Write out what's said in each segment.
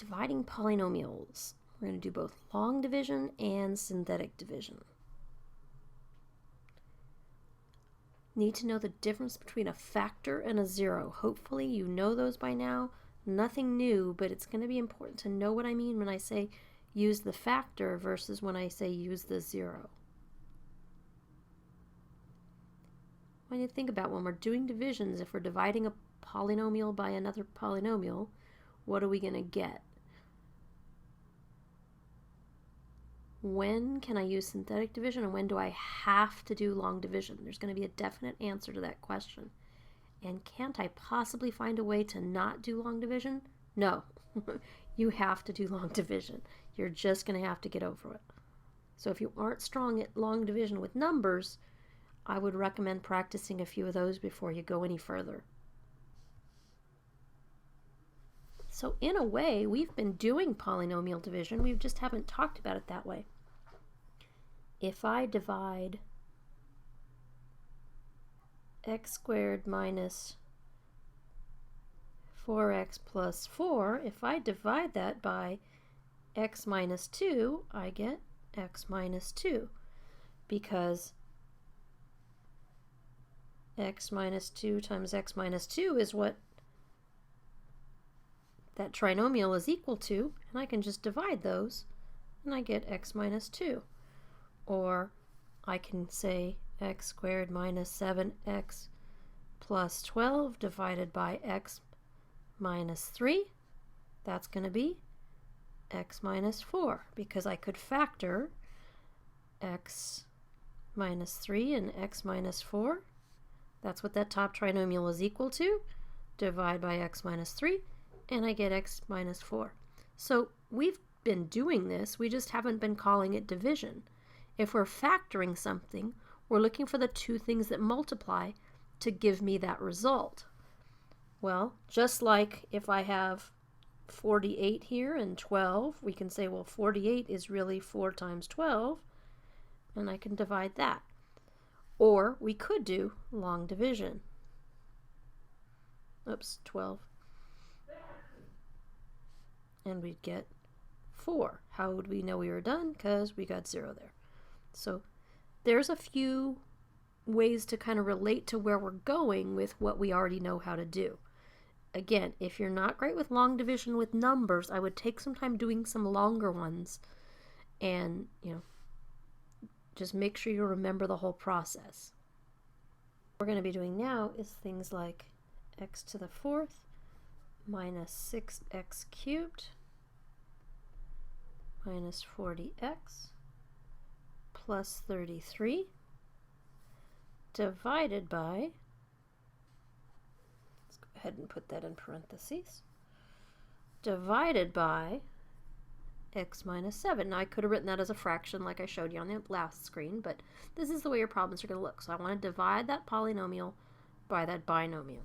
Dividing polynomials. We're going to do both long division and synthetic division. Need to know the difference between a factor and a zero. Hopefully you know those by now. Nothing new, but it's going to be important to know what I mean when I say use the factor versus when I say use the zero. When you think about when we're doing divisions, if we're dividing a polynomial by another polynomial, what are we going to get? When can I use synthetic division and when do I have to do long division? There's going to be a definite answer to that question. And can't I possibly find a way to not do long division? No. You have to do long division. You're just going to have to get over it. So if you aren't strong at long division with numbers, I would recommend practicing a few of those before you go any further. So in a way, we've been doing polynomial division, we just haven't talked about it that way. If I divide x squared minus 4x plus 4, if I divide that by x minus 2, I get x minus 2, because x minus 2 times x minus 2 is what that trinomial is equal to, and I can just divide those, and I get x minus 2. Or I can say x squared minus 7x plus 12 divided by x minus 3. That's going to be x minus 4, because I could factor x minus 3 and x minus 4. That's what that top trinomial is equal to. Divide by x minus 3. And I get x minus 4. So we've been doing this, we just haven't been calling it division. If we're factoring something, we're looking for the two things that multiply to give me that result. Well, just like if I have 48 here and 12, we can say, well, 48 is really 4 times 12, and I can divide that. Or we could do long division. Oops, 12. And we'd get 4. How would we know we were done? Because we got 0 there. So there's a few ways to kind of relate to where we're going with what we already know how to do. Again, if you're not great with long division with numbers, I would take some time doing some longer ones and, just make sure you remember the whole process. What we're going to be doing now is things like x to the 4th minus 6x cubed minus 40x plus 33 divided by, let's go ahead and put that in parentheses, divided by x minus 7. Now I could have written that as a fraction like I showed you on the last screen, but this is the way your problems are going to look. So I want to divide that polynomial by that binomial.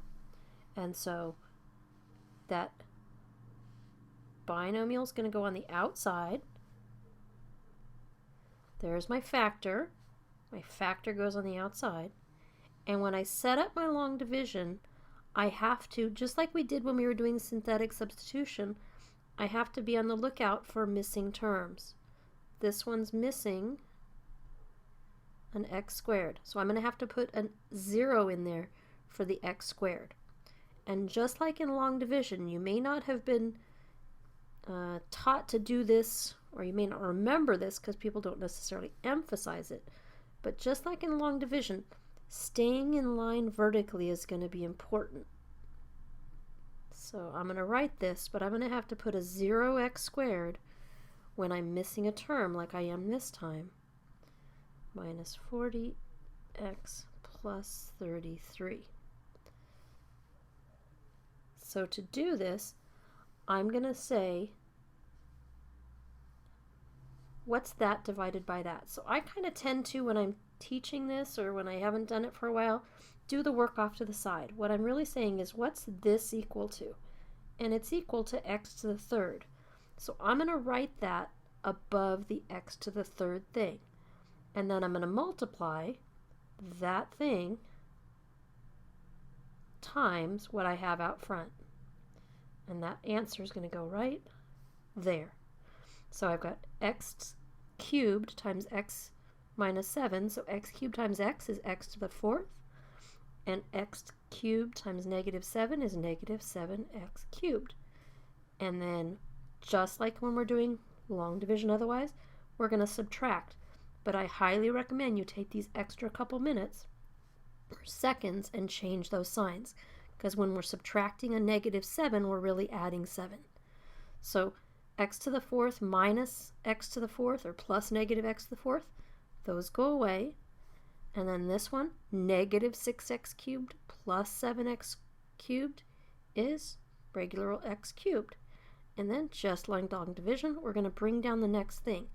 And so that binomial is going to go on the outside. There's my factor. My factor goes on the outside. And when I set up my long division, I have to, just like we did when we were doing synthetic substitution, I have to be on the lookout for missing terms. This one's missing an x squared. So I'm going to have to put a 0 in there for the x squared. And just like in long division, you may not have been taught to do this, or you may not remember this because people don't necessarily emphasize it, but just like in long division, staying in line vertically is going to be important. So I'm going to write this, but I'm going to have to put a 0x squared when I'm missing a term like I am this time, minus 40x plus 33. So to do this, I'm going to say, what's that divided by that? So I kind of tend to, when I'm teaching this or when I haven't done it for a while, do the work off to the side. What I'm really saying is, what's this equal to? And it's equal to x to the 3rd. So I'm going to write that above the x to the 3rd thing. And then I'm going to multiply that thing times what I have out front. And that answer is going to go right there. So I've got x cubed times x minus 7, so x cubed times x is x to the 4th, and x cubed times negative 7 is negative 7x cubed. And then, just like when we're doing long division otherwise, we're going to subtract. But I highly recommend you take these extra couple minutes or seconds and change those signs, because when we're subtracting a negative 7, we're really adding 7. So x to the 4th minus x to the 4th, or plus negative x to the 4th, those go away. And then this one, negative 6x cubed plus 7x cubed is regular old x cubed. And then, just like long division, we're going to bring down the next thing.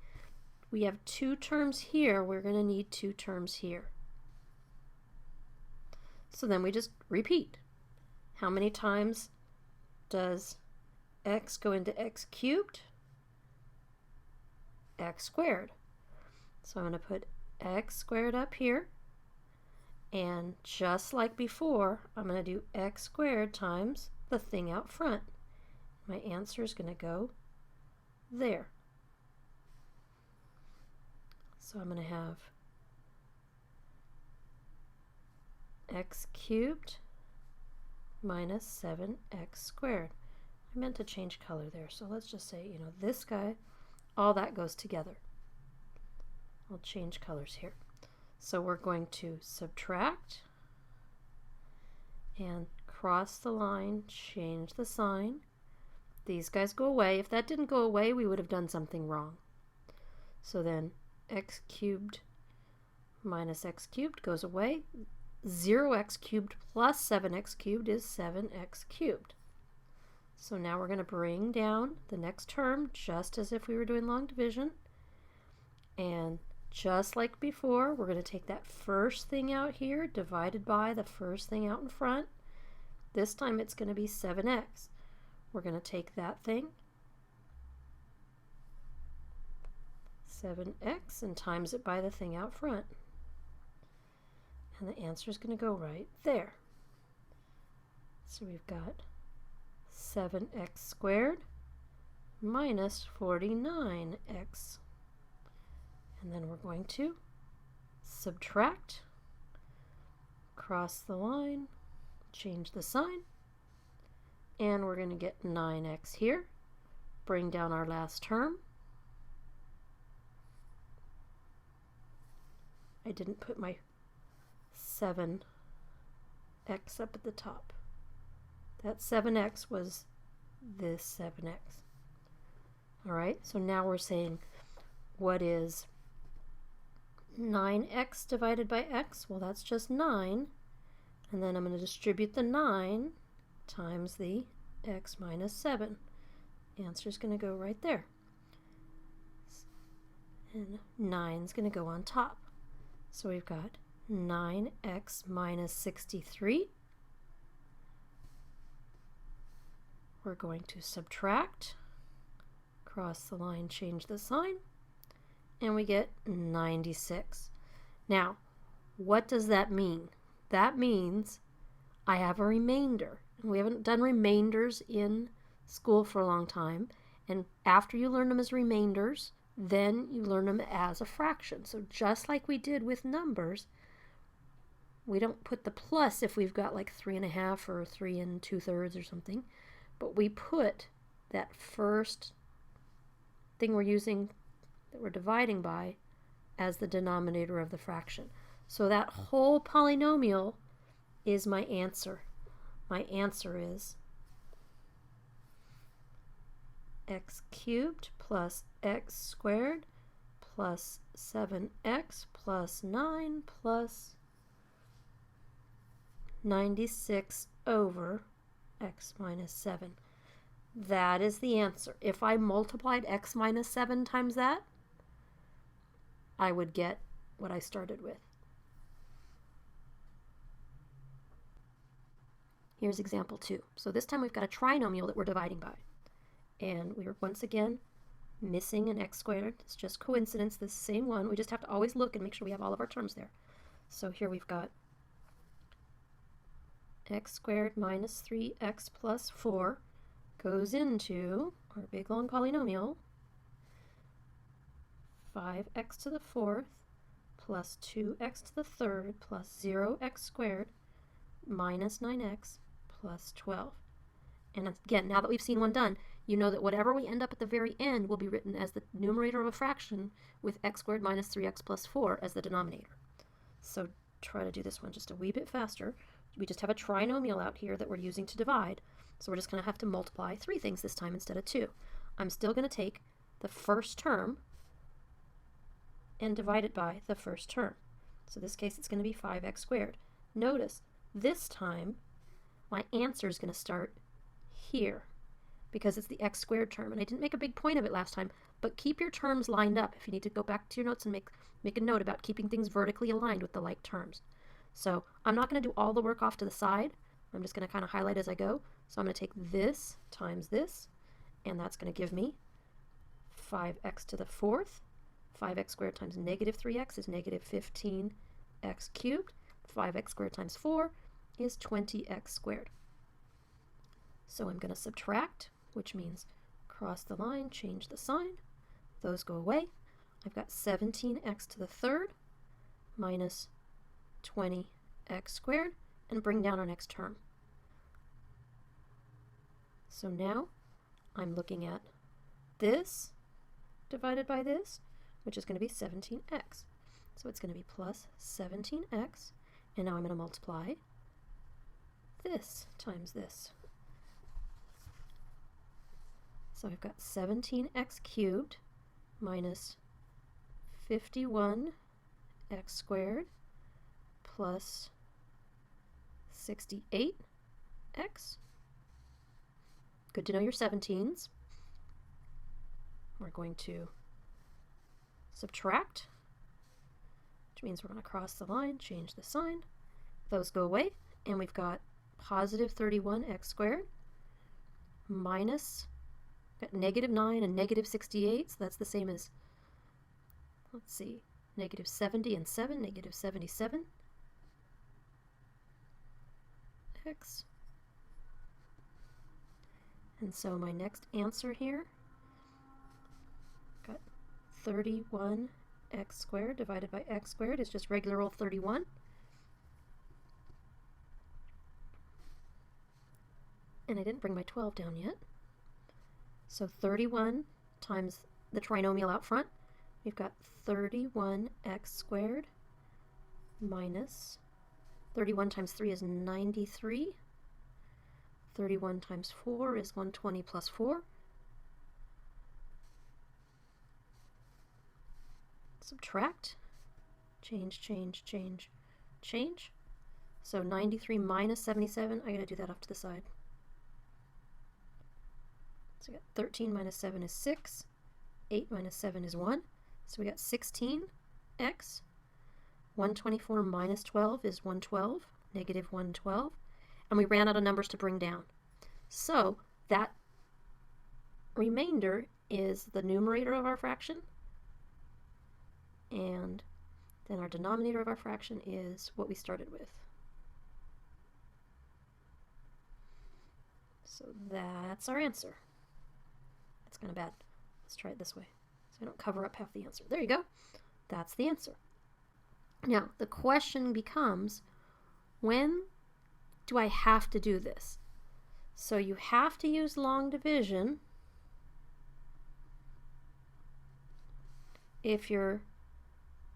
We have 2 terms here, we're going to need 2 terms here. So then we just repeat. How many times does x go into x cubed? X squared. So I'm going to put x squared up here, and just like before, I'm going to do x squared times the thing out front. My answer is going to go there. So I'm going to have x cubed minus 7x squared. I meant to change color there, so let's just say, this guy, all that goes together. I'll change colors here. So we're going to subtract and cross the line, change the sign. These guys go away. If that didn't go away, we would have done something wrong. So then x cubed minus x cubed goes away. 0x cubed plus 7x cubed is 7x cubed. So now we're going to bring down the next term just as if we were doing long division. And just like before, we're going to take that first thing out here divided by the first thing out in front. This time it's going to be 7x. We're going to take that thing, 7x, and times it by the thing out front. And the answer is going to go right there. So we've got 7x squared minus 49x. And then we're going to subtract, cross the line, change the sign, and we're going to get 9x here. Bring down our last term. I didn't put my 7x up at the top. That 7x was this 7x. All right, so now we're saying, what is 9x divided by x? Well, that's just 9. And then I'm going to distribute the 9 times the x minus 7. The answer is going to go right there. And 9 is going to go on top. So we've got 9x minus 63. We're going to subtract, cross the line, change the sign, and we get 96. Now, what does that mean? That means I have a remainder. We haven't done remainders in school for a long time, and after you learn them as remainders, then you learn them as a fraction. So just like we did with numbers, we don't put the plus if we've got like 3.5 or 3 2/3 or something, but we put that first thing we're using that we're dividing by as the denominator of the fraction. So that whole polynomial is my answer. My answer is x cubed plus x squared plus 7x plus 9 plus 96 over x minus 7. That is the answer. If I multiplied x minus 7 times that, I would get what I started with. Here's example 2. So this time we've got a trinomial that we're dividing by. And we're once again missing an x squared. It's just coincidence, the same one. We just have to always look and make sure we have all of our terms there. So here we've got x squared minus 3x plus 4 goes into our big long polynomial, 5x to the 4th plus 2x to the 3rd plus 0x squared minus 9x plus 12. And again, now that we've seen one done, you know that whatever we end up at the very end will be written as the numerator of a fraction with x squared minus 3x plus 4 as the denominator. So try to do this one just a wee bit faster. We just have a trinomial out here that we're using to divide. So we're just going to have to multiply 3 things this time instead of 2. I'm still going to take the first term and divide it by the first term. So in this case, it's going to be 5x squared. Notice, this time, my answer is going to start here because it's the x squared term. And I didn't make a big point of it last time, but keep your terms lined up. If you need to go back to your notes and make a note about keeping things vertically aligned with the like terms. So I'm not going to do all the work off to the side. I'm just going to kind of highlight as I go. So I'm going to take this times this, and that's going to give me 5x to the 4th. 5x squared times negative 3x is negative 15x cubed. 5x squared times 4 is 20x squared. So I'm going to subtract, which means cross the line, change the sign. Those go away. I've got 17x to the 3rd minus 20x squared, and bring down our next term. So now I'm looking at this divided by this, which is going to be 17x. So it's going to be plus 17x, and now I'm going to multiply this times this. So I've got 17x cubed minus 51x squared plus 68x. Good to know your 17s. We're going to subtract, which means we're going to cross the line, change the sign. Those go away, and we've got positive 31x squared minus, got negative 9 and negative 68, so that's the same as, let's see, negative 70 and 7, negative 77 x. And so my next answer here, got 31x squared divided by x squared is just regular old 31. And I didn't bring my 12 down yet. So 31 times the trinomial out front, we've got 31x squared minus 31 times 3 is 93. 31 times 4 is 120 plus 4. Subtract, change, change, change, change. So 93 minus 77, I gotta do that off to the side. So we got 13 minus 7 is 6, 8 minus 7 is 1. So we got 16x. 124 minus 12 is 112, negative 112. And we ran out of numbers to bring down. So that remainder is the numerator of our fraction, and then our denominator of our fraction is what we started with. So that's our answer. That's kind of bad. Let's try it this way so I don't cover up half the answer. There you go. That's the answer. Now, the question becomes, when do I have to do this? So you have to use long division if you're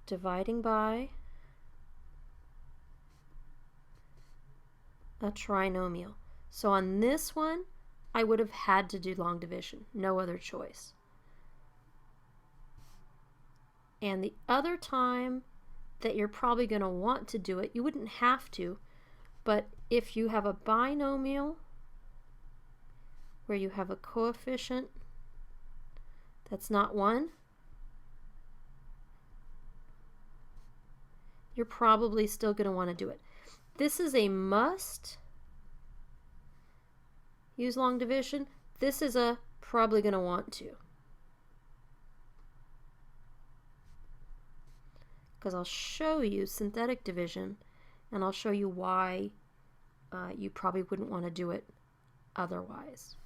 dividing by a trinomial. So on this one, I would have had to do long division, no other choice. And the other time that you're probably going to want to do it, you wouldn't have to, but if you have a binomial where you have a coefficient that's not 1, you're probably still going to want to do it. This is a must. Use long division. This is a probably going to want to. Because I'll show you synthetic division, and I'll show you why you probably wouldn't want to do it otherwise.